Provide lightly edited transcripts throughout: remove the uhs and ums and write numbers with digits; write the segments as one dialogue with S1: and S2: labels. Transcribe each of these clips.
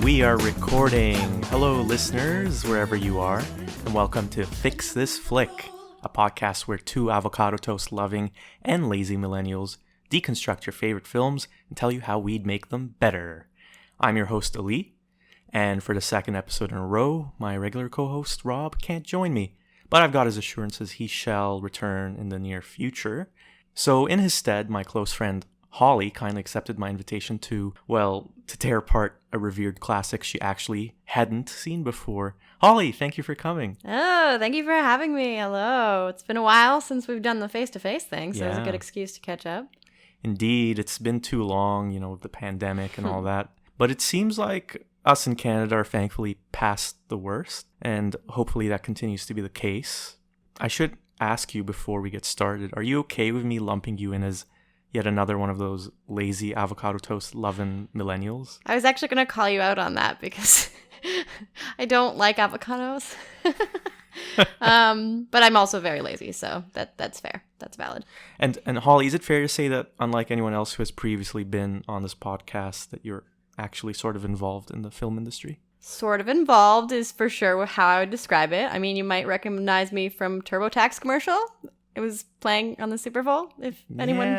S1: We are recording. Hello, listeners, wherever you are, and welcome to Fix This Flick, a podcast where two avocado toast loving and lazy millennials deconstruct your favorite films and tell you how we'd make them better. I'm your host, Ali, and for the second episode in a row, my regular co-host, Rob, can't join me, but I've got his assurances he shall return in the near future. So in his stead, my close friend, Holly, kindly accepted my invitation to tear apart a revered classic she actually hadn't seen before. Holly, thank you for coming.
S2: Oh, thank you for having me. Hello. It's been a while since we've done the face-to-face thing, so it's a good excuse to catch up.
S1: Indeed, it's been too long, with the pandemic and all that. But it seems like us in Canada are thankfully past the worst, and hopefully that continues to be the case. I should ask you before we get started, are you okay with me lumping you in as yet another one of those lazy avocado toast loving millennials?
S2: I was actually going to call you out on that because I don't like avocados. But I'm also very lazy, so that's fair. That's valid.
S1: And Holly, is it fair to say that unlike anyone else who has previously been on this podcast, that you're actually sort of involved in the film industry?
S2: Sort of involved is for sure how I would describe it. I mean, you might recognize me from TurboTax commercial. It was playing on the Super Bowl. If anyone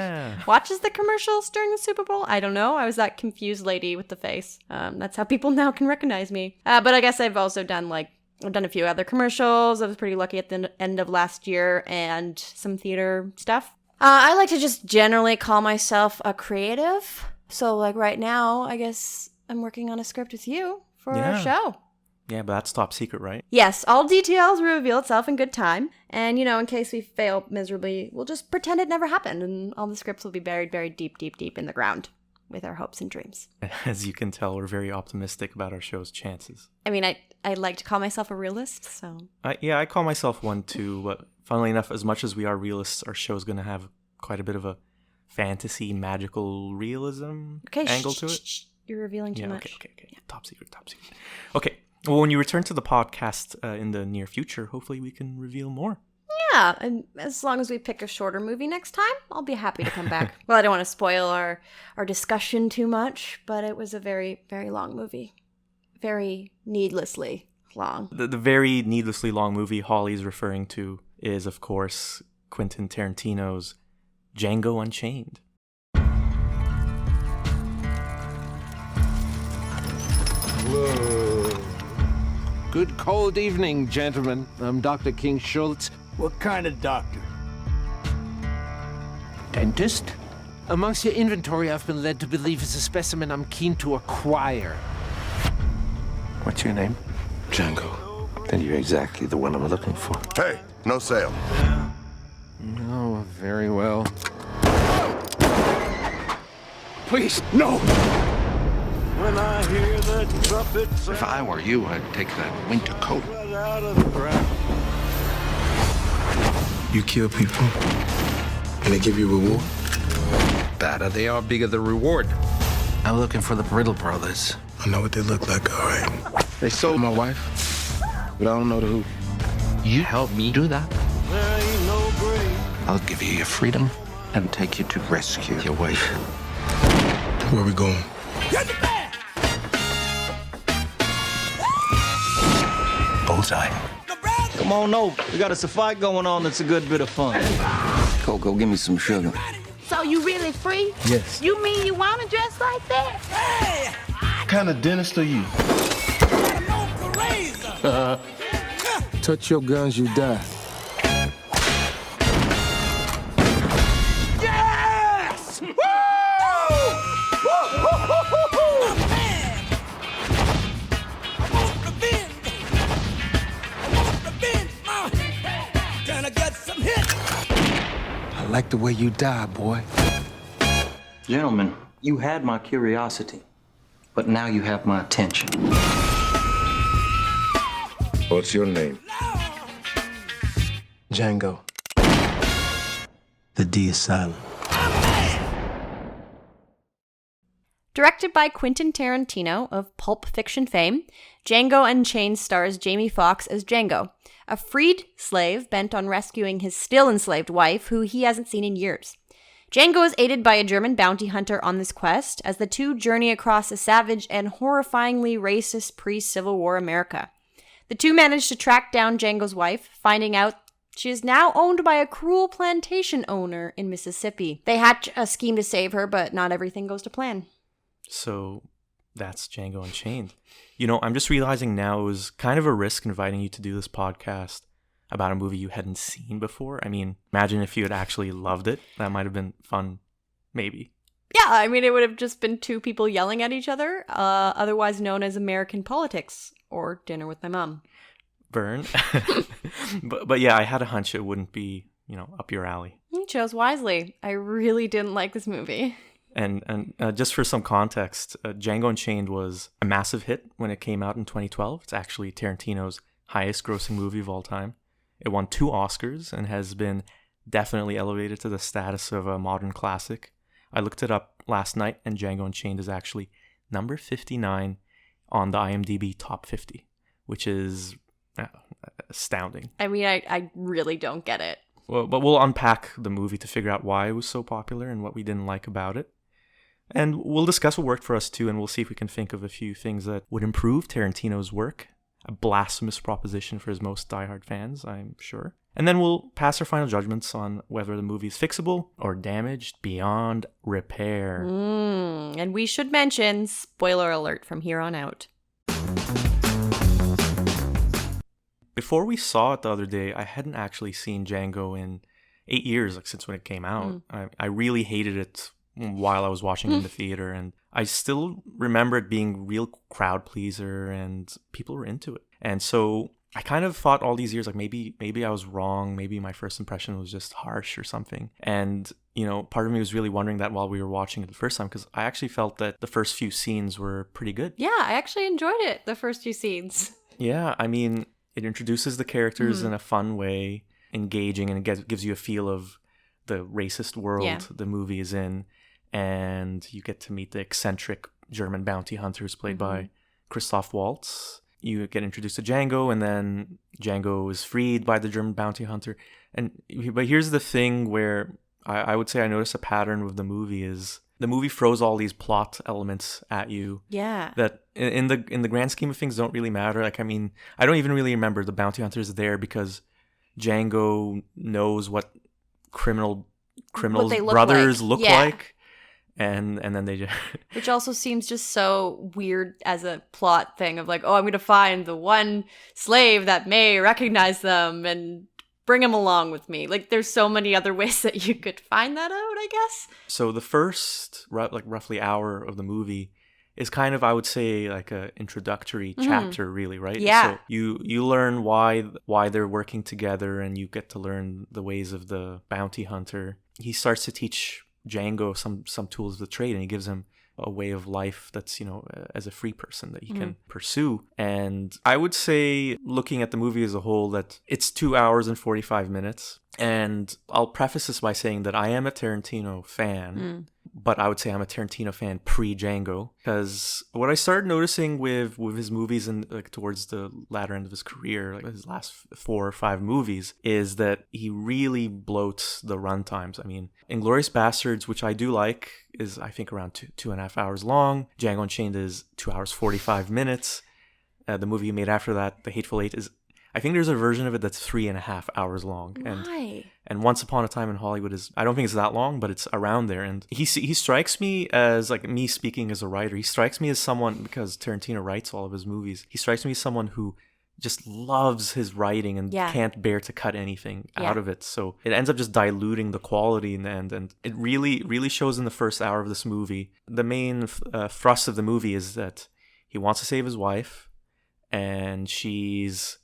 S2: watches the commercials during the Super Bowl, I don't know. I was that confused lady with the face. That's how people now can recognize me. But I guess I've also done a few other commercials. I was pretty lucky at the end of last year, and some theater stuff. I like to just generally call myself a creative. So right now, I guess I'm working on a script with you for a show.
S1: Yeah, but that's top secret, right?
S2: Yes, all details will reveal itself in good time. And, in case we fail miserably, we'll just pretend it never happened, and all the scripts will be buried very deep, deep, deep in the ground with our hopes and dreams.
S1: As you can tell, we're very optimistic about our show's chances.
S2: I mean, I like to call myself a realist, so...
S1: I call myself one too, but funnily enough, as much as we are realists, our show's going to have quite a bit of a fantasy, magical realism angle to it.
S2: You're revealing too much.
S1: Okay. Yeah. Top secret. Okay. Well, when you return to the podcast in the near future, hopefully we can reveal more.
S2: Yeah, and as long as we pick a shorter movie next time, I'll be happy to come back. Well, I don't want to spoil our discussion too much, but it was a very, very long movie. Very needlessly long.
S1: The very needlessly long movie Holly's referring to is, of course, Quentin Tarantino's Django Unchained.
S3: Whoa. Good cold evening, gentlemen. I'm Dr. King Schultz.
S4: What kind of doctor?
S3: Dentist? Amongst your inventory, I've been led to believe is a specimen I'm keen to acquire.
S5: What's your name?
S4: Django.
S5: Then you're exactly the one I'm looking for.
S6: Hey, no sale.
S3: Oh, very well.
S4: Please, no! When I hear the trumpet sound,
S5: If I were you, I'd take that winter coat.
S4: right out of the ground.
S7: You kill people, and they give you reward?
S5: Badder they are, bigger the reward. I'm looking for the Brittle brothers.
S7: I know what they look like, all right.
S5: They sold my wife, but I don't know to who. You help me do that,
S4: There ain't no grave.
S5: I'll give you your freedom and take you to rescue your wife.
S7: Where we going?
S5: Bullseye.
S8: Come on over. We got us a fight going on that's a good bit of fun.
S5: Coco, give me some sugar.
S9: So you really free?
S7: Yes.
S9: You mean you want to dress like that?
S7: What kind of dentist are you?
S4: Touch your guns, you die.
S8: Yes! Woo!
S4: I like the way you die, boy.
S8: Gentlemen, you had my curiosity, but now you have my attention.
S5: What's your name?
S7: Django. The D is silent.
S2: Directed by Quentin Tarantino of Pulp Fiction fame, Django Unchained stars Jamie Foxx as Django, a freed slave bent on rescuing his still enslaved wife, who he hasn't seen in years. Django is aided by a German bounty hunter on this quest as the two journey across a savage and horrifyingly racist pre-Civil War America. The two manage to track down Django's wife, finding out she is now owned by a cruel plantation owner in Mississippi. They hatch a scheme to save her, but not everything goes to plan.
S1: So that's Django Unchained. You know, I'm just realizing now it was kind of a risk inviting you to do this podcast about a movie you hadn't seen before. I mean, imagine if you had actually loved it. That might have been fun, maybe.
S2: Yeah, I mean, it would have just been two people yelling at each other, otherwise known as American politics or dinner with my mom.
S1: Burn. but yeah, I had a hunch it wouldn't be, up your alley.
S2: You chose wisely. I really didn't like this movie.
S1: And just for some context, Django Unchained was a massive hit when it came out in 2012. It's actually Tarantino's highest grossing movie of all time. It won 2 Oscars and has been definitely elevated to the status of a modern classic. I looked it up last night, and Django Unchained is actually number 59 on the IMDb Top 50, which is astounding.
S2: I mean, I really don't get it.
S1: Well, but we'll unpack the movie to figure out why it was so popular and what we didn't like about it. And we'll discuss what worked for us too, and we'll see if we can think of a few things that would improve Tarantino's work. A blasphemous proposition for his most diehard fans, I'm sure. And then we'll pass our final judgments on whether the movie is fixable or damaged beyond repair.
S2: And we should mention, spoiler alert from here on out.
S1: Before we saw it the other day, I hadn't actually seen Django in 8 years, since when it came out. I really hated it while I was watching it in the theater, and I still remember it being real crowd pleaser and people were into it. And so I kind of thought all these years, maybe I was wrong. Maybe my first impression was just harsh or something. And, part of me was really wondering that while we were watching it the first time, because I actually felt that the first few scenes were pretty good.
S2: Yeah, I actually enjoyed it, the first few scenes.
S1: Yeah, I mean, it introduces the characters in a fun way, engaging, and it gives you a feel of the racist world the movie is in. And you get to meet the eccentric German bounty hunter who's played by Christoph Waltz. You get introduced to Django, and then Django is freed by the German bounty hunter. But here's the thing where I would say I noticed a pattern with the movie is the movie throws all these plot elements at you.
S2: Yeah.
S1: That in the grand scheme of things don't really matter. I don't even really remember the bounty hunter's there because Django knows what criminals' brothers look like. And then they just...
S2: Which also seems just so weird as a plot thing of I'm going to find the one slave that may recognize them and bring him along with me. There's so many other ways that you could find that out, I guess.
S1: So the first, roughly hour of the movie is kind of, I would say, a introductory chapter, really, right?
S2: Yeah.
S1: So you learn why they're working together, and you get to learn the ways of the bounty hunter. He starts to teach Django some tools of the trade, and he gives him a way of life that's as a free person that he can pursue. And I would say, looking at the movie as a whole, that it's 2 hours and 45 minutes. And I'll preface this by saying that I am a Tarantino fan, but I would say I'm a Tarantino fan pre-Django, because what I started noticing with his movies and towards the latter end of his career, his last 4 or 5 movies, is that he really bloats the runtimes. I mean, Inglourious Bastards, which I do like, is I think around 2.5 hours long. Django Unchained is 2 hours 45 minutes. The movie he made after that, The Hateful Eight, is, I think there's a version of it that's 3.5 hours long.
S2: Why?
S1: And Once Upon a Time in Hollywood is, I don't think it's that long, but it's around there. And he strikes me as, me speaking as a writer, he strikes me as someone, because Tarantino writes all of his movies, he strikes me as someone who just loves his writing and can't bear to cut anything out of it. So it ends up just diluting the quality in the end. And it really, really shows in the first hour of this movie. The main thrust of the movie is that he wants to save his wife, and she's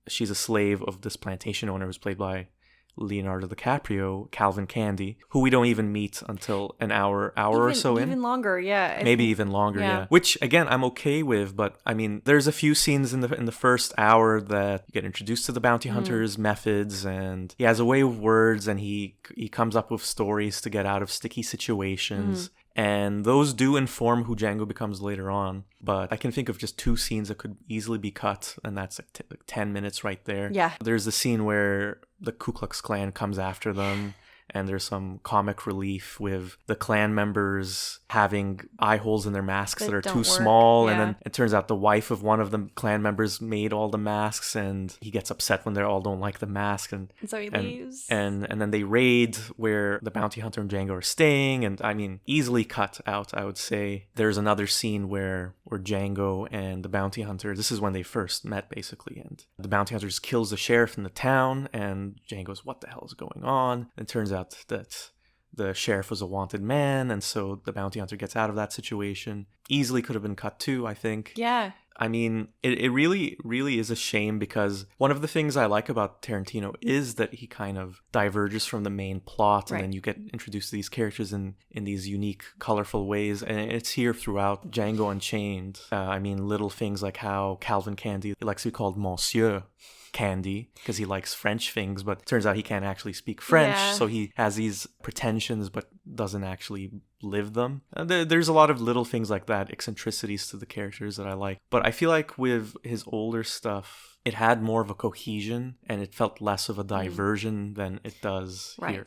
S1: a slave of this plantation owner who's played by Leonardo DiCaprio, Calvin Candy, who we don't even meet until an hour or so in.
S2: Even longer, yeah.
S1: Maybe even longer, yeah. Which, again, I'm okay with, but, I mean, there's a few scenes in the first hour that you get introduced to the bounty hunter's methods, and he has a way with words, and he comes up with stories to get out of sticky situations. And those do inform who Django becomes later on. But I can think of just 2 scenes that could easily be cut, and that's 10 minutes right there.
S2: Yeah.
S1: There's the scene where the Ku Klux Klan comes after them, And there's some comic relief with the clan members having eye holes in their masks that are too small. And then it turns out the wife of one of the clan members made all the masks, and he gets upset when they all don't like the mask. And
S2: so he leaves.
S1: And then they raid where the bounty hunter and Django are staying. And I mean, easily cut out, I would say. There's another scene where Django and the bounty hunter, this is when they first met, basically. And the bounty hunter just kills the sheriff in the town, and Django goes, what the hell is going on? And it turns out that the sheriff was a wanted man, and so the bounty hunter gets out of that situation. Easily could have been cut too, I think.
S2: Yeah.
S1: I mean, it really, really is a shame, because one of the things I like about Tarantino is that he kind of diverges from the main plot, and then you get introduced to these characters in these unique, colorful ways, and it's here throughout Django Unchained. I mean, little things like how Calvin Candy likes to be called Monsieur Candy because he likes French things, but it turns out he can't actually speak French, so he has these pretensions but doesn't actually live them. There's a lot of little things like that, eccentricities to the characters that I like. But I feel like with his older stuff, it had more of a cohesion and it felt less of a diversion than it does here.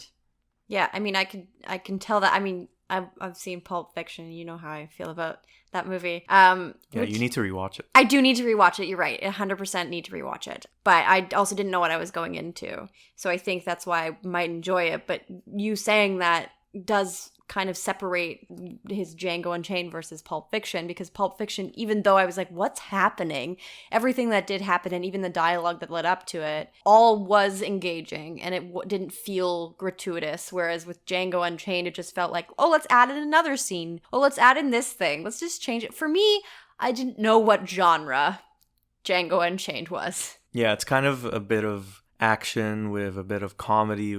S2: Yeah, I mean, I can tell that. I mean, I've seen Pulp Fiction. You know how I feel about that movie.
S1: Yeah, you need to rewatch it.
S2: I do need to rewatch it. You're right. 100% need to rewatch it. But I also didn't know what I was going into. So I think that's why I might enjoy it. But you saying that does kind of separate his Django Unchained versus Pulp Fiction, because Pulp Fiction, even though I was like, what's happening? Everything that did happen, and even the dialogue that led up to it, all was engaging, and it didn't feel gratuitous. Whereas with Django Unchained, it just felt like, oh, let's add in another scene. Oh, let's add in this thing. Let's just change it. For me, I didn't know what genre Django Unchained was.
S1: Yeah, it's kind of a bit of action with a bit of comedy.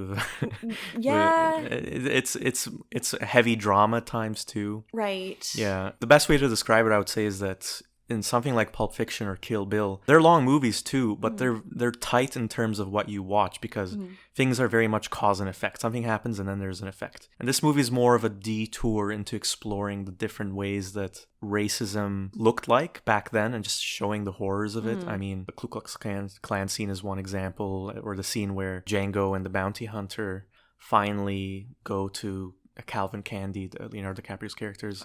S1: It's heavy drama times too.
S2: Right.
S1: Yeah. The best way to describe it, I would say, is that in something like Pulp Fiction or Kill Bill, they're long movies too, but they're tight in terms of what you watch, because things are very much cause and effect. Something happens and then there's an effect. And this movie is more of a detour into exploring the different ways that racism looked like back then and just showing the horrors of it. I mean, the Ku Klux Klan scene is one example, or the scene where Django and the bounty hunter finally go to Calvin Candy, Leonardo DiCaprio's character's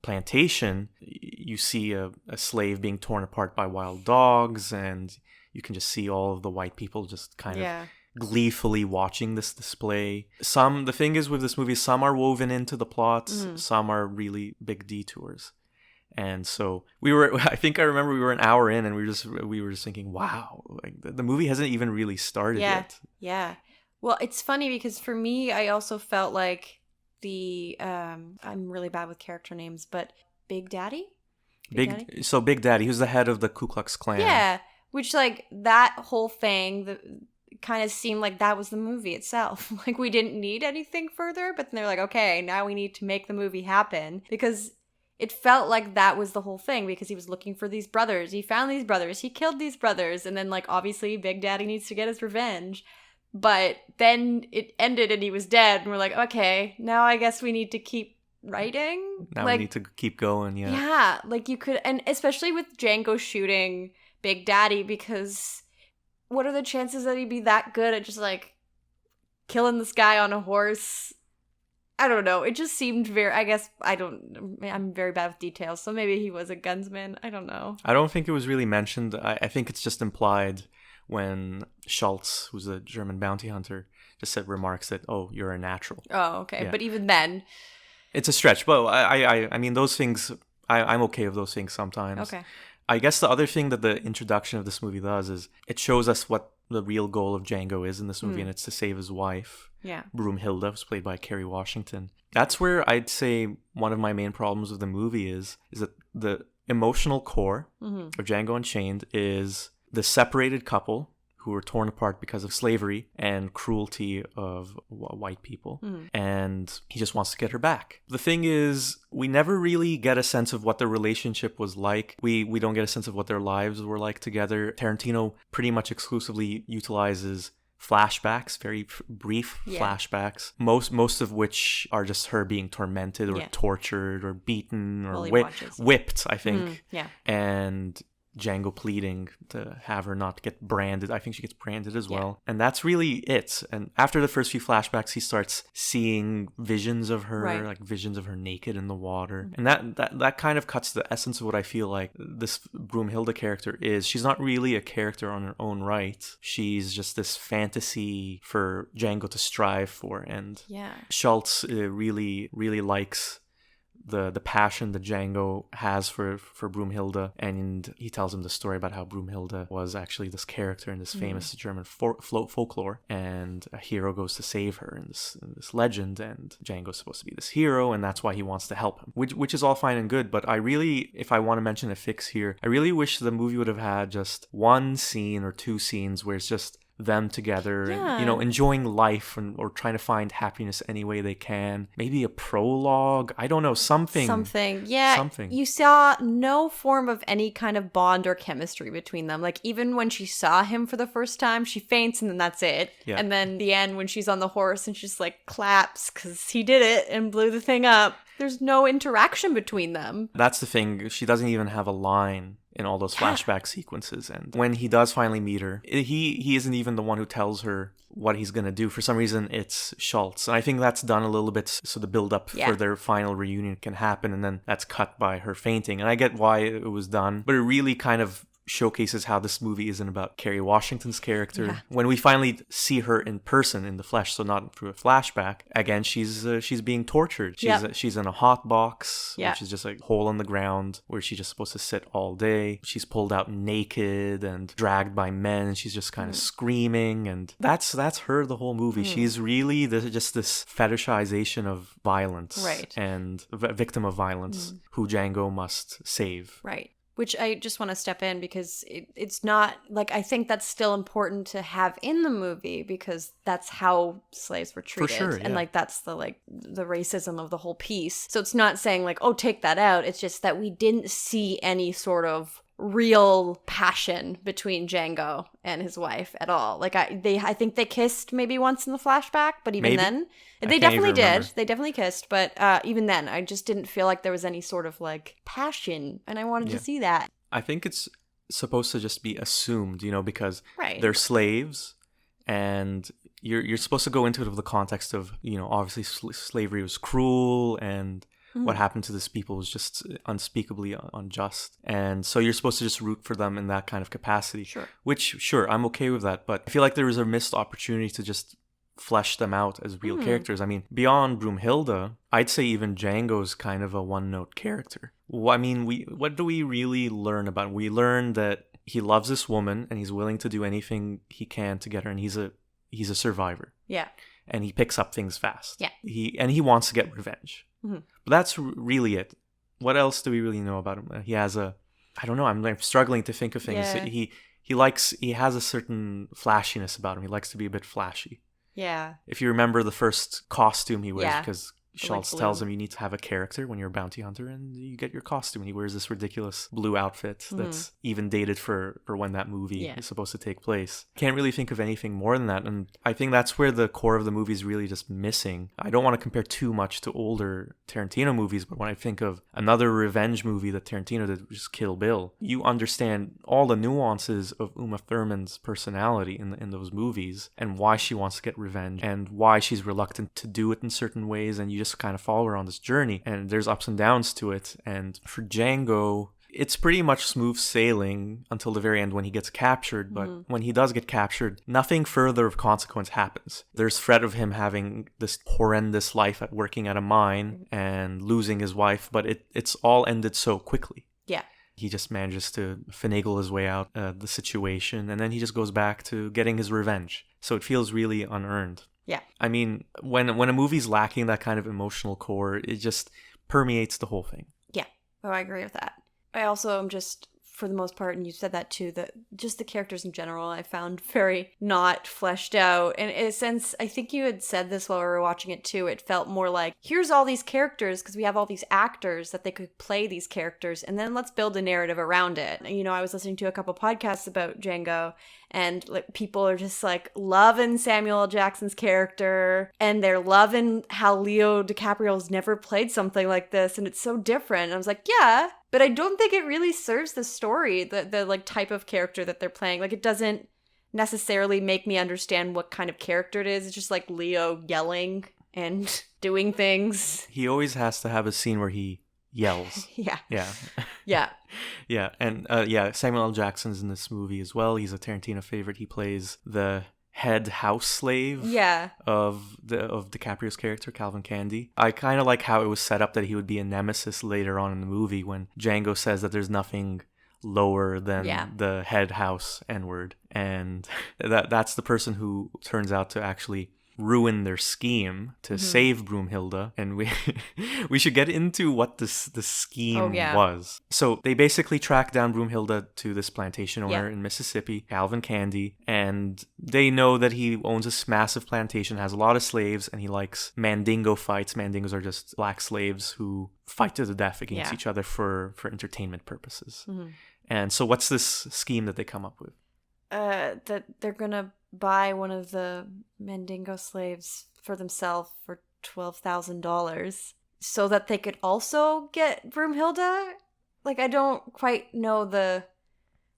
S1: plantation. You see a slave being torn apart by wild dogs, and you can just see all of the white people just kind of gleefully watching this display. The thing is with this movie, some are woven into the plot, some are really big detours. And so I think I remember we were an hour in and we were just thinking, wow, like the movie hasn't even really started yet. Yeah.
S2: Well, it's funny because for me, I also felt like I'm really bad with character names, but Big Daddy?
S1: Big Daddy, who's the head of the Ku Klux Klan.
S2: Yeah, which like that whole thing kind of seemed like that was the movie itself. Like we didn't need anything further, but then they're like, okay, now we need to make the movie happen, because it felt like that was the whole thing, because he was looking for these brothers. He found these brothers. He killed these brothers. And then like obviously Big Daddy needs to get his revenge. But then it ended and he was dead. And we're like, okay, now I guess we need to keep writing.
S1: Now we need to keep going, yeah.
S2: Yeah, like you could, and especially with Django shooting Big Daddy, because what are the chances that he'd be that good at just like killing this guy on a horse? I don't know. It just seemed I'm very bad with details, so maybe he was a gunsman. I don't know.
S1: I don't think it was really mentioned. I think it's just implied when Schultz, who's a German bounty hunter, just said remarks that, oh, you're a natural.
S2: Oh, okay. Yeah. But even then,
S1: it's a stretch. But I mean, those things, I'm okay with those things sometimes.
S2: Okay.
S1: I guess the other thing that the introduction of this movie does is it shows us what the real goal of Django is in this movie, and it's to save his wife.
S2: Yeah.
S1: Broomhilda, who's played by Kerry Washington. That's where I'd say one of my main problems with the movie is that the emotional core of Django Unchained is the separated couple who were torn apart because of slavery and cruelty of white people. And he just wants to get her back. The thing is, we never really get a sense of what their relationship was like. We don't get a sense of what their lives were like together. Tarantino pretty much exclusively utilizes flashbacks, very brief flashbacks, most of which are just her being tormented or tortured or beaten or whipped, I think.
S2: Yeah.
S1: And Django pleading to have her not get branded. I think she gets branded as well. And that's really it. And after the first few flashbacks, he starts seeing visions of her, like visions of her naked in the water. And that kind of cuts the essence of what I feel like this Broomhilda character is. She's not really a character on her own right. She's just this fantasy for Django to strive for. And Schultz really likes the passion that Django has for Broomhilda, and he tells him the story about how Broomhilda was actually this character in this famous German folklore, and a hero goes to save her in this legend, and Django's supposed to be this hero, and that's why he wants to help him, which is all fine and good. But I really, if I want to mention a fix here, I really wish the movie would have had just one scene or two scenes where it's just them together and, you know, enjoying life or trying to find happiness any way they can. Maybe a prologue, I don't know, something.
S2: You saw no form of any kind of bond or chemistry between them. Like, even when she saw him for the first time, she faints and then that's it. And then the end, when she's on the horse and she's like claps because he did it and blew the thing up, there's no interaction between them.
S1: That's the thing, she doesn't even have a line in all those flashback sequences. And when he does finally meet her, he isn't even the one who tells her what he's going to do. For some reason, it's Schultz. And I think that's done a little bit so the build-up for their final reunion can happen, and then that's cut by her fainting. And I get why it was done, but it really kind of showcases how this movie isn't about Kerry Washington's character. When we finally see her in person, in the flesh, so not through a flashback, again, she's being tortured. She's in a hot box, which is just a hole in the ground where she's just supposed to sit all day. She's pulled out naked and dragged by men, and she's just kind of screaming, and that's her the whole movie. She's really just this fetishization of violence, and a victim of violence who Django must save.
S2: Which I just want to step in because it's not, like, I think that's still important to have in the movie because that's how slaves were treated.
S1: For sure,
S2: and, like, that's the racism of the whole piece. So it's not saying, like, oh, take that out. It's just that we didn't see any sort of real passion between Django and his wife at all. Like, I think they kissed maybe once in the flashback, but even then, they definitely did. They definitely kissed, but even then, I just didn't feel like there was any sort of, like, passion, and I wanted to see that.
S1: I think it's supposed to just be assumed, you know, because they're slaves, and you're supposed to go into it with the context of, you know, obviously slavery was cruel, and what happened to these people was just unspeakably unjust. And so you're supposed to just root for them in that kind of capacity. Which, I'm okay with that. But I feel like there was a missed opportunity to just flesh them out as real characters. I mean, beyond Broomhilda, I'd say even Django's kind of a one-note character. I mean, what do we really learn about him? We learn that he loves this woman and he's willing to do anything he can to get her. And he's a survivor. And he picks up things fast. He wants to get revenge. But that's really it. What else do we really know about him? He has I don't know, I'm struggling to think of things. He has a certain flashiness about him. He likes to be a bit flashy. If you remember the first costume he wears, because Schultz tells him you need to have a character when you're a bounty hunter, and you get your costume, and he wears this ridiculous blue outfit that's even dated for when that movie is supposed to take place. Can't really think of anything more than that, and I think that's where the core of the movie is really just missing. I don't want to compare too much to older Tarantino movies, but when I think of another revenge movie that Tarantino did, which is Kill Bill, you understand all the nuances of Uma Thurman's personality in those movies, and why she wants to get revenge, and why she's reluctant to do it in certain ways, and you just kind of follow her on this journey, and there's ups and downs to it. And for Django, it's pretty much smooth sailing until the very end when he gets captured, but when he does get captured, nothing further of consequence happens. There's threat of him having this horrendous life at working at a mine and losing his wife, but it's all ended so quickly. He just manages to finagle his way out the situation, and then he just goes back to getting his revenge. So it feels really unearned. I mean, when a movie's lacking that kind of emotional core, it just permeates the whole thing.
S2: Oh, I agree with that. I also am just, for the most part, and you said that too, that just the characters in general I found very not fleshed out. And in a sense, I think you had said this while we were watching it too, it felt more like, here's all these characters because we have all these actors that they could play these characters, and then let's build a narrative around it. You know, I was listening to a couple podcasts about Django, and like people are just like loving Samuel L. Jackson's character, and they're loving how Leo DiCaprio's never played something like this, and it's so different. And I was like, yeah, But I don't think it really serves the story, the like type of character that they're playing. Like, it doesn't necessarily make me understand what kind of character it is. It's just like Leo yelling and doing things.
S1: He always has to have a scene where he yells.
S2: Yeah.
S1: Yeah.
S2: Yeah.
S1: Yeah. And Samuel L. Jackson's in this movie as well. He's a Tarantino favorite. He plays the head house slave of DiCaprio's character, Calvin Candy. I kind of like how it was set up that he would be a nemesis later on in the movie when Django says that there's nothing lower than the head house N-word. And that's the person who turns out to actually ruin their scheme to save Broomhilda. And we should get into what the scheme was. So they basically track down Broomhilda to this plantation owner in Mississippi, Calvin Candy, and they know that he owns this massive plantation, has a lot of slaves, and he likes mandingo fights. Mandingos are just black slaves who fight to the death against each other for entertainment purposes. And so what's this scheme that they come up with?
S2: That they're gonna buy one of the Mandingo slaves for themselves for $12,000 so that they could also get Broomhilda. Like, I don't quite know the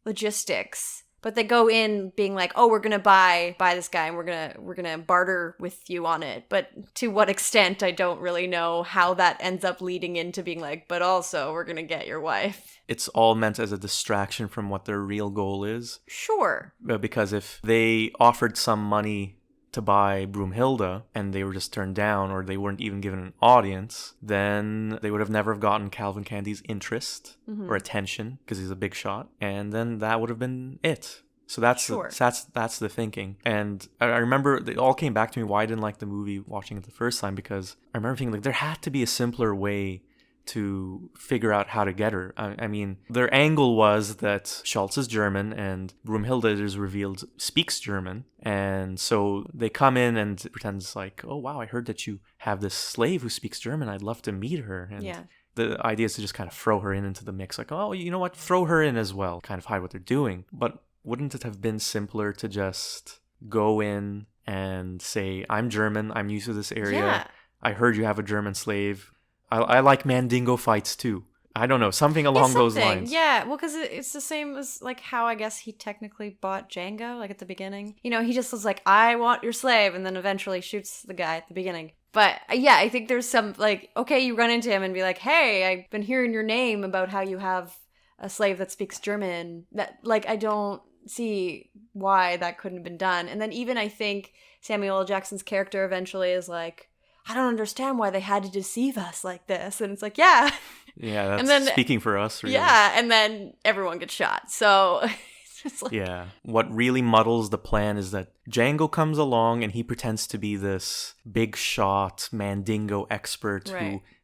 S2: logistics, but they go in being like, "Oh, we're gonna buy this guy, and we're gonna barter with you on it." But to what extent, I don't really know how that ends up leading into being like, "But also, we're gonna get your wife."
S1: It's all meant as a distraction from what their real goal is.
S2: Sure.
S1: Because if they offered some money to buy Broomhilda and they were just turned down, or they weren't even given an audience, then they would have never gotten Calvin Candy's interest or attention because he's a big shot, and then that would have been it. So that's the thinking. And I remember it all came back to me why I didn't like the movie watching it the first time, because I remember thinking like there had to be a simpler way to figure out how to get her. I mean, their angle was that Schultz is German and Broomhilda, it is revealed, speaks German. And so they come in and pretends like, "Oh, wow, I heard that you have this slave who speaks German. I'd love to meet her." And the idea is to just kind of throw her into the mix. Like, "Oh, you know what? Throw her in as well." Kind of hide what they're doing. But wouldn't it have been simpler to just go in and say, "I'm German. I'm used to this area.
S2: Yeah.
S1: I heard you have a German slave. I like Mandingo fights too." I don't know, something along those lines.
S2: Yeah, well, because it's the same as like how I guess he technically bought Django, like at the beginning. You know, he just was like, "I want your slave," and then eventually shoots the guy at the beginning. But yeah, I think there's some like, okay, you run into him and be like, "Hey, I've been hearing your name about how you have a slave that speaks German." That, like, I don't see why that couldn't have been done. And then even I think Samuel L. Jackson's character eventually is like, "I don't understand why they had to deceive us like this." And it's like, yeah.
S1: Yeah, that's
S2: then,
S1: speaking for us, really.
S2: Yeah, and then everyone gets shot. So it's just like...
S1: Yeah. What really muddles the plan is that Django comes along and he pretends to be this big shot Mandingo expert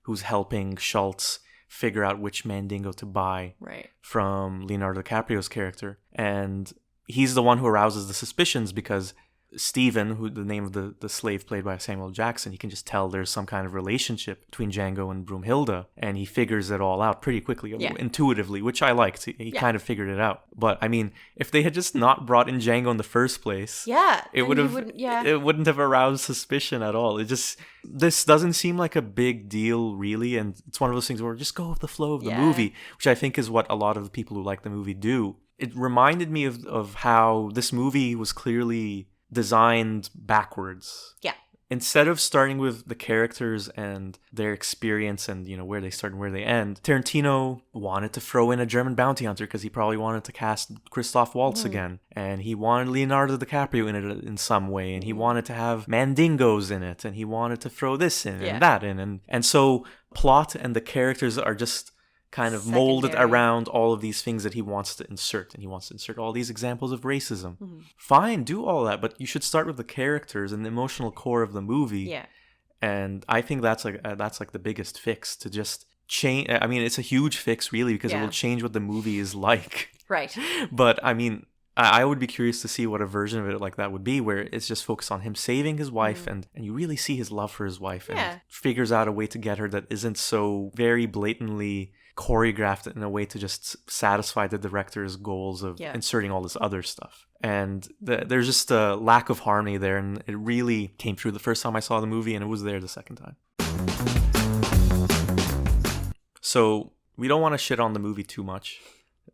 S1: who's helping Schultz figure out which Mandingo to buy from Leonardo DiCaprio's character. And he's the one who arouses the suspicions because Stephen, who the name of the slave played by Samuel Jackson, he can just tell there's some kind of relationship between Django and Broomhilda, and he figures it all out pretty quickly, intuitively, which I liked. He kind of figured it out. But I mean, if they had just not brought in Django in the first place, it wouldn't have aroused suspicion at all. This doesn't seem like a big deal, really, and it's one of those things where just go with the flow of the movie, which I think is what a lot of the people who like the movie do. It reminded me of how this movie was clearly designed backwards.
S2: Yeah.
S1: Instead of starting with the characters and their experience and, you know, where they start and where they end, Tarantino wanted to throw in a German bounty hunter because he probably wanted to cast Christoph Waltz again. And he wanted Leonardo DiCaprio in it in some way. And he wanted to have Mandingos in it. And he wanted to throw this in and that in. And so plot and the characters are just kind of molded around all of these things that he wants to insert. And he wants to insert all these examples of racism. Fine, do all that, but you should start with the characters and the emotional core of the movie.
S2: Yeah.
S1: And I think that's like the biggest fix, to just change. I mean, it's a huge fix, really, because it will change what the movie is like.
S2: Right.
S1: But I mean, I would be curious to see what a version of it like that would be, where it's just focused on him saving his wife, and you really see his love for his wife, and figures out a way to get her that isn't so very blatantly choreographed in a way to just satisfy the director's goals of inserting all this other stuff. And there's just a lack of harmony there, and it really came through the first time I saw the movie, and it was there the second time. So we don't want to shit on the movie too much.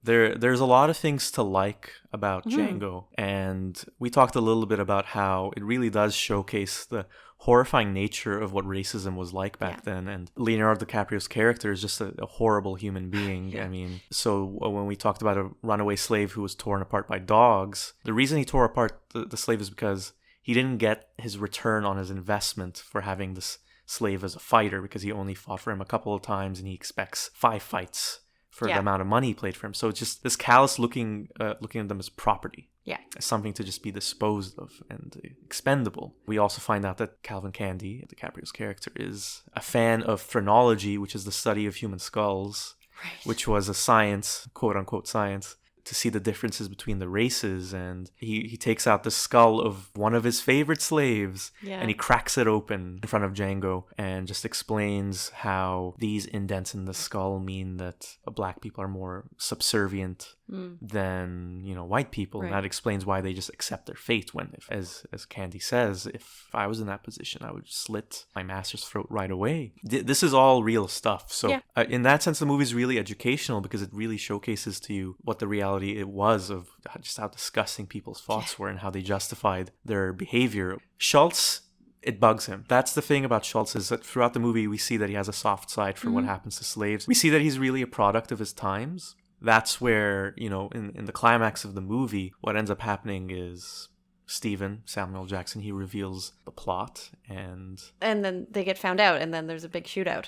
S1: There's a lot of things to like about Django, and we talked a little bit about how it really does showcase the horrifying nature of what racism was like back then. And Leonardo DiCaprio's character is just a horrible human being. I mean, so when we talked about a runaway slave who was torn apart by dogs, the reason he tore apart the slave is because he didn't get his return on his investment for having this slave as a fighter, because he only fought for him a couple of times and he expects 5 fights for the amount of money he played for him. So it's just this callous looking at them as property.
S2: Yeah.
S1: As something to just be disposed of and expendable. We also find out that Calvin Candy, DiCaprio's character, is a fan of phrenology, which is the study of human skulls, which was a science, quote unquote science, to see the differences between the races. And he takes out the skull of one of his favorite slaves and he cracks it open in front of Django and just explains how these indents in the skull mean that black people are more subservient than, you know, white people. And that explains why they just accept their fate when, as Candy says, if I was in that position, I would slit my master's throat right away. This is all real stuff. So in that sense, the movie is really educational because it really showcases to you what the reality it was of just how disgusting people's thoughts were and how they justified their behavior. Schultz, it bugs him. That's the thing about Schultz, is that throughout the movie we see that he has a soft side for what happens to slaves. We see that he's really a product of his times. That's where, you know, in the climax of the movie, what ends up happening is Samuel Jackson, he reveals the plot, and
S2: then they get found out, and then there's a big shootout.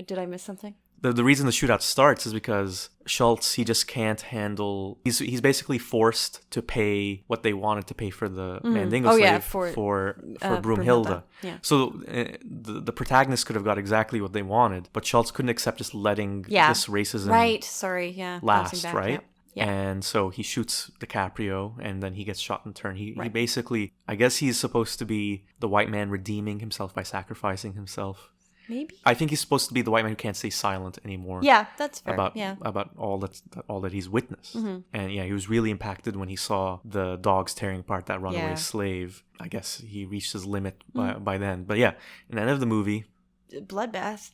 S2: Did I miss something?
S1: The reason the shootout starts is because Schultz, he just can't handle... He's basically forced to pay what they wanted to pay for the Mandingo slave for Broomhilda.
S2: Yeah.
S1: So the protagonist could have got exactly what they wanted, but Schultz couldn't accept just letting this racism last, right? Yeah. And so he shoots DiCaprio, and then he gets shot in turn. He basically... I guess he's supposed to be the white man redeeming himself by sacrificing himself.
S2: Maybe.
S1: I think he's supposed to be the white man who can't stay silent anymore.
S2: Yeah, that's fair.
S1: About all that he's witnessed. And he was really impacted when he saw the dogs tearing apart that runaway slave. I guess he reached his limit by then. But in the end of the movie,
S2: bloodbath.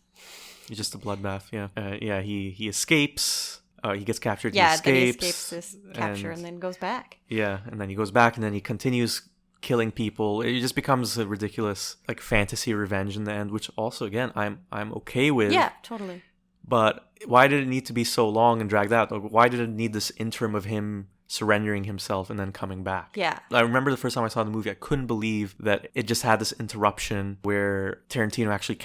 S1: It's just a bloodbath. He escapes. He gets captured.
S2: Yeah,
S1: he escapes.
S2: then he escapes this capture and then goes back.
S1: Yeah, and then he goes back, and then he continues killing people. It just becomes a ridiculous fantasy revenge in the end, which also again I'm okay with.
S2: Yeah, totally.
S1: But why did it need to be so long and dragged out? Or why did it need this interim of him surrendering himself and then coming back?
S2: Yeah.
S1: I remember the first time I saw the movie, I couldn't believe that it just had this interruption where Tarantino actually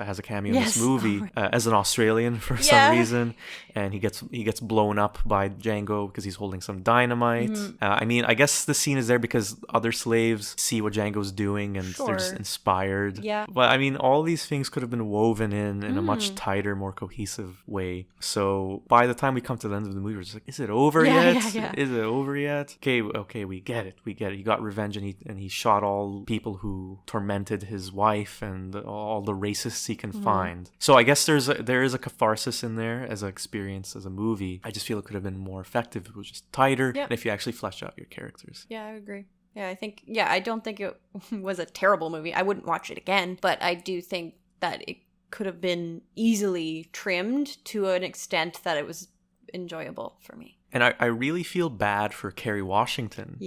S1: has a cameo in this movie as an Australian for some reason, and he gets blown up by Django because he's holding some dynamite. I mean, I guess the scene is there because other slaves see what Django's doing and they're just inspired.
S2: Yeah.
S1: But I mean, all these things could have been woven in a much tighter, more cohesive way. So by the time we come to the end of the movie, we're just like, is it over yet?
S2: Yeah.
S1: Is it over yet? Okay, we get it. He got revenge, and he shot all people who tormented his wife and all the racists he can find. So I guess there is a catharsis in there as an experience, as a movie. I just feel it could have been more effective if it was just tighter, and if you actually flesh out your characters.
S2: Yeah, I agree. Yeah, I don't think it was a terrible movie. I wouldn't watch it again, but I do think that it could have been easily trimmed to an extent that it was enjoyable for me.
S1: And I really feel bad for Kerry Washington,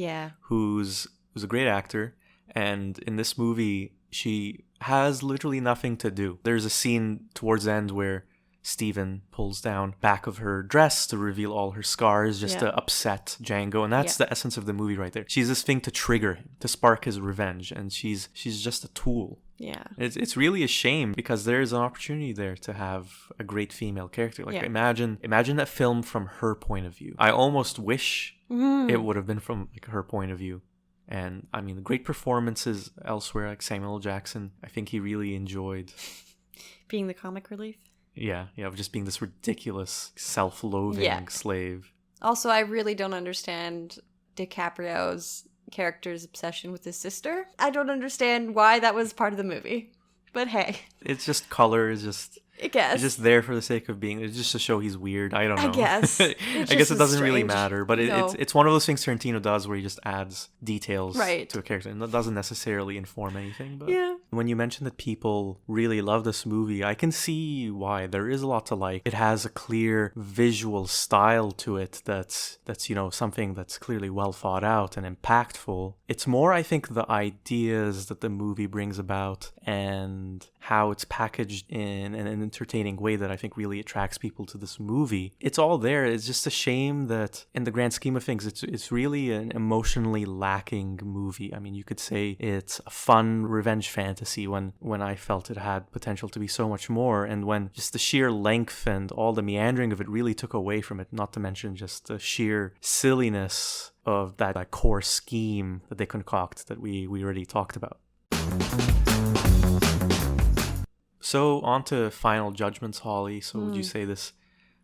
S1: who's a great actor. And in this movie, she has literally nothing to do. There's a scene towards the end where Steven pulls down back of her dress to reveal all her scars just to upset Django. And that's the essence of the movie right there. She's this thing to trigger him, to spark his revenge. And she's just a tool.
S2: Yeah.
S1: It's really a shame because there's an opportunity there to have a great female character. Imagine that film from her point of view. I almost wish it would have been from her point of view. And I mean, the great performances elsewhere, like Samuel Jackson, I think he really enjoyed
S2: being the comic relief.
S1: Yeah, of just being this ridiculous, self-loathing slave.
S2: Also, I really don't understand DiCaprio's character's obsession with his sister. I don't understand why that was part of the movie. But hey.
S1: It's just color,
S2: I guess.
S1: It's just there for the sake of being, it's just to show he's weird. I don't know.
S2: I guess.
S1: I guess it doesn't really matter, but it's one of those things Tarantino does where he just adds details to a character, and that doesn't necessarily inform anything. But When you mentioned that people really love this movie, I can see why. There is a lot to like. It has a clear visual style to it that's something that's clearly well thought out and impactful. It's more, I think, the ideas that the movie brings about and how it's packaged in an entertaining way that I think really attracts people to this movie. It's all there. It's just a shame that in the grand scheme of things, it's really an emotionally lacking movie. I mean, you could say it's a fun revenge fantasy when I felt it had potential to be so much more, and when just the sheer length and all the meandering of it really took away from it, not to mention just the sheer silliness of that core scheme that they concoct that we already talked about. So on to final judgments, Holly. So would you say this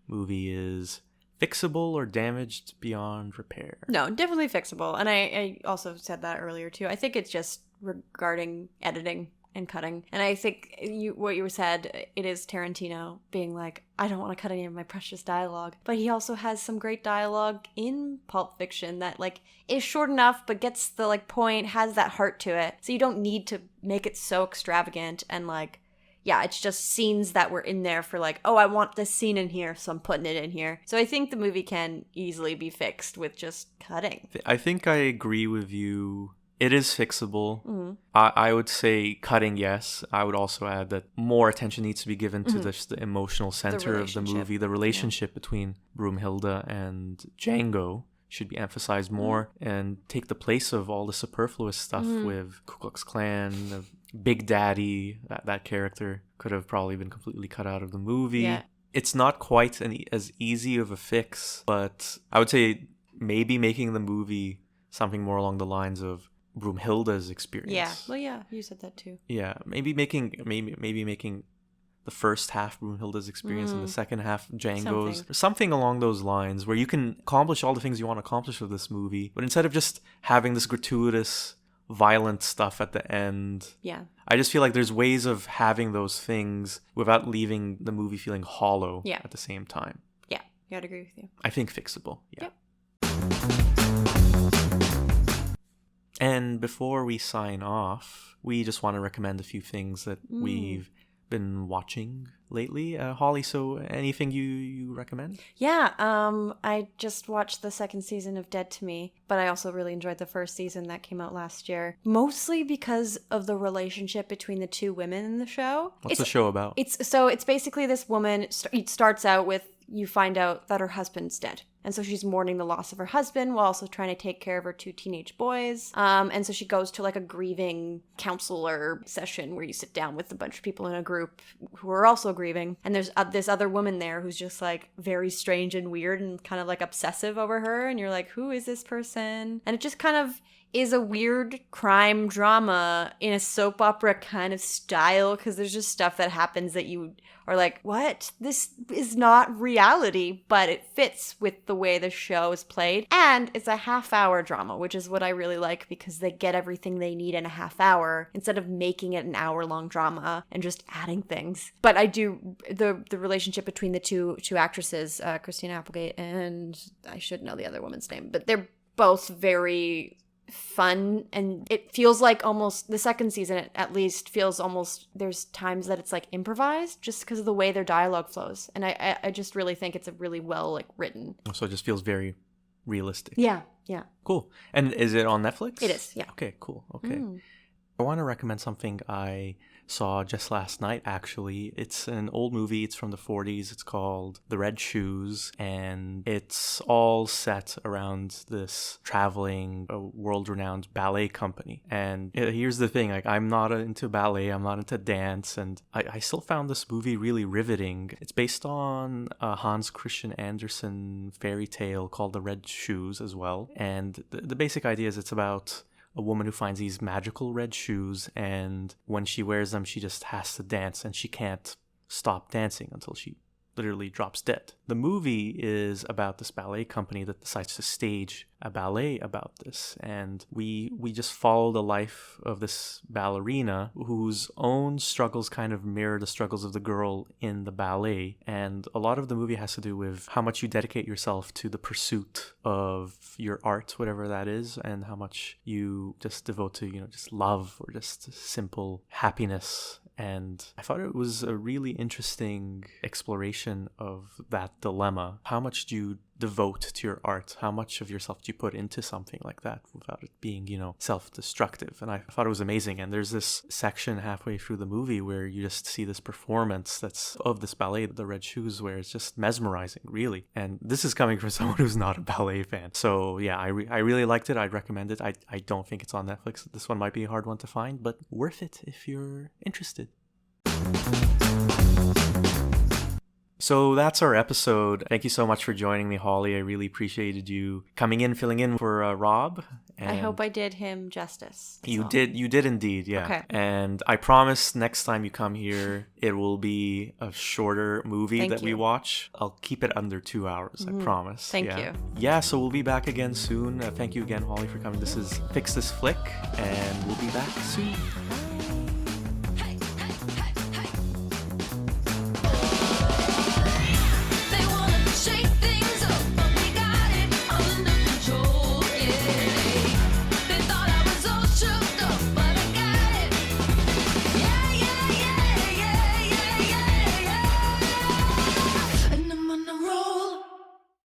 S1: movie is fixable or damaged beyond repair?
S2: No, definitely fixable. And I also said that earlier too. I think it's just regarding editing and cutting. And I think what you said, it is Tarantino being like, I don't want to cut any of my precious dialogue. But he also has some great dialogue in Pulp Fiction that like is short enough but gets the like point, has that heart to it. So you don't need to make it so extravagant and like, yeah, it's just scenes that were in there for like, oh, I want this scene in here, so I'm putting it in here. So I think the movie can easily be fixed with just cutting.
S1: I think I agree with you. It is fixable. Mm-hmm. I would say cutting, yes. I would also add that more attention needs to be given to the emotional center of the movie. The relationship between Broomhilda and Django should be emphasized more and take the place of all the superfluous stuff with Ku Klux Klan, Big Daddy. That character could have probably been completely cut out of the movie. Yeah. It's not quite as easy of a fix, but I would say maybe making the movie something more along the lines of Broomhilda's experience.
S2: Yeah, well, yeah, you said that too.
S1: Yeah, maybe making the first half Broomhilda's experience and the second half Django's, something along those lines, where you can accomplish all the things you want to accomplish with this movie, but instead of just having this gratuitous, violent stuff at the end. Yeah, I just feel like there's ways of having those things without leaving the movie feeling hollow. At the same time.
S2: Yeah, I'd agree with you.
S1: I think fixable. Yeah.
S2: Yep.
S1: And before we sign off, we just want to recommend a few things that we've been watching lately. Holly, so anything you recommend?
S2: Yeah, I just watched the second season of Dead to Me, but I also really enjoyed the first season that came out last year, mostly because of the relationship between the two women in the show.
S1: What's the show about?
S2: It's basically this woman, it starts out with, you find out that her husband's dead. And so she's mourning the loss of her husband while also trying to take care of her two teenage boys. And so she goes to like a grieving counselor session where you sit down with a bunch of people in a group who are also grieving. And there's this other woman there who's just like very strange and weird and kind of like obsessive over her. And you're like, who is this person? And it just kind of is a weird crime drama in a soap opera kind of style, because there's just stuff that happens that you are like, what? This is not reality, but it fits with the way the show is played. And it's a half-hour drama, which is what I really like, because they get everything they need in a half hour instead of making it an hour-long drama and just adding things. But I do, the relationship between the two actresses, Christina Applegate and I should know the other woman's name, but they're both very fun, and it feels like almost the second season at least feels almost, there's times that it's like improvised just because of the way their dialogue flows, and I just really think it's a really well like written,
S1: so it just feels very realistic.
S2: Yeah
S1: Cool. And is it on Netflix?
S2: It is. Yeah.
S1: Okay, cool. Okay. I want to recommend something I saw just last night, actually. It's an old movie. It's from the 40s. It's called The Red Shoes, and it's all set around this traveling, world-renowned ballet company. And here's the thing, like, I'm not into ballet, I'm not into dance, and I still found this movie really riveting. It's based on a Hans Christian Andersen fairy tale called The Red Shoes as well. And the basic idea is it's about a woman who finds these magical red shoes, and when she wears them, she just has to dance, and she can't stop dancing until she literally drops dead. The movie is about this ballet company that decides to stage a ballet about this, and we just follow the life of this ballerina whose own struggles kind of mirror the struggles of the girl in the ballet. And a lot of the movie has to do with how much you dedicate yourself to the pursuit of your art, whatever that is, and how much you just devote to, just love or just simple happiness. And I thought it was a really interesting exploration of that dilemma. How much do you devote to your art? How much of yourself do you put into something like that without it being, self-destructive? And I thought it was amazing. And there's this section halfway through the movie where you just see this performance that's of this ballet, The Red Shoes, where it's just mesmerizing, really. And this is coming from someone who's not a ballet fan. So yeah, I really liked it. I'd recommend it. I don't think it's on Netflix. This one might be a hard one to find, but worth it if you're interested. So that's our episode. Thank you so much for joining me, Holly. I really appreciated you coming in, filling in for Rob.
S2: I hope I did him justice.
S1: You did indeed, yeah.
S2: Okay.
S1: And I promise next time you come here, it will be a shorter movie that we watch. I'll keep it under 2 hours, I promise.
S2: Thank you.
S1: Yeah, so we'll be back again soon. Thank you again, Holly, for coming. This is Fix This Flick, and we'll be back soon.